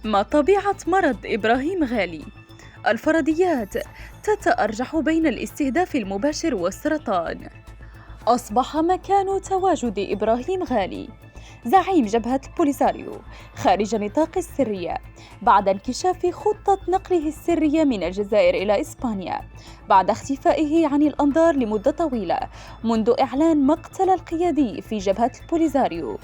ما طبيعة مرض إبراهيم غالي؟ الفرضيات تتأرجح بين الاستهداف المباشر والسرطان. أصبح مكان تواجد إبراهيم غالي زعيم جبهة البوليساريو خارج نطاق السرية بعد انكشاف خطة نقله السرية من الجزائر إلى إسبانيا بعد اختفائه عن الأنظار لمدة طويلة منذ إعلان مقتل القيادي في جبهة البوليساريو.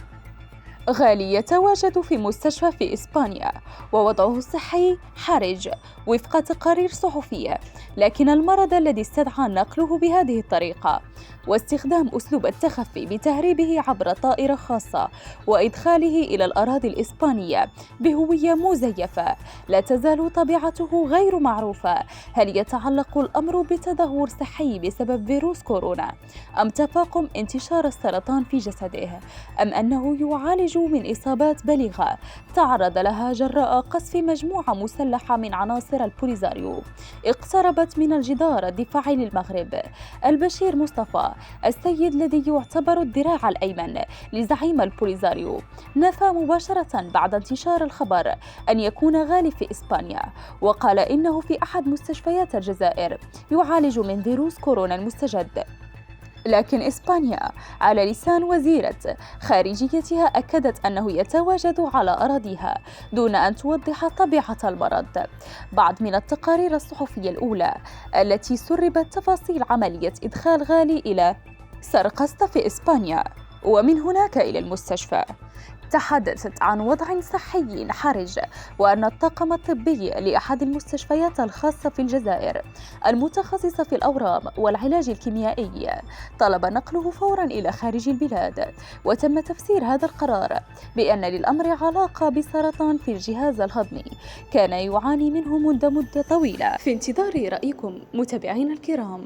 غالي يتواجد في مستشفى في إسبانيا ووضعه الصحي حرج وفق تقارير صحفية، لكن المرض الذي استدعى نقله بهذه الطريقة واستخدام أسلوب التخفي بتهريبه عبر طائرة خاصة وإدخاله إلى الأراضي الإسبانية بهوية مزيفة لا تزال طبيعته غير معروفة. هل يتعلق الأمر بتدهور صحي بسبب فيروس كورونا أم تفاقم انتشار السرطان في جسده أم أنه يعالج من إصابات بليغة تعرض لها جراء قصف مجموعة مسلحة من عناصر البوليساريو اقتربت من الجدار الدفاعي للمغرب؟ البشير مصطفى السيد الذي يعتبر الذراع الأيمن لزعيم البوليساريو نفى مباشرة بعد انتشار الخبر أن يكون غالي في إسبانيا، وقال إنه في أحد مستشفيات الجزائر يعالج من فيروس كورونا المستجد. لكن إسبانيا على لسان وزيرة خارجيتها أكدت أنه يتواجد على أراضيها دون أن توضح طبيعة المرض. بعد من التقارير الصحفية الأولى التي سربت تفاصيل عملية إدخال غالي إلى سرقسط في إسبانيا ومن هناك إلى المستشفى، تحدثت عن وضع صحي حرج وأن الطاقم الطبي لأحد المستشفيات الخاصة في الجزائر المتخصصة في الأورام والعلاج الكيميائي طلب نقله فورا إلى خارج البلاد. وتم تفسير هذا القرار بأن للأمر علاقة بسرطان في الجهاز الهضمي كان يعاني منه منذ مدة طويلة. في انتظار رأيكم متابعينا الكرام.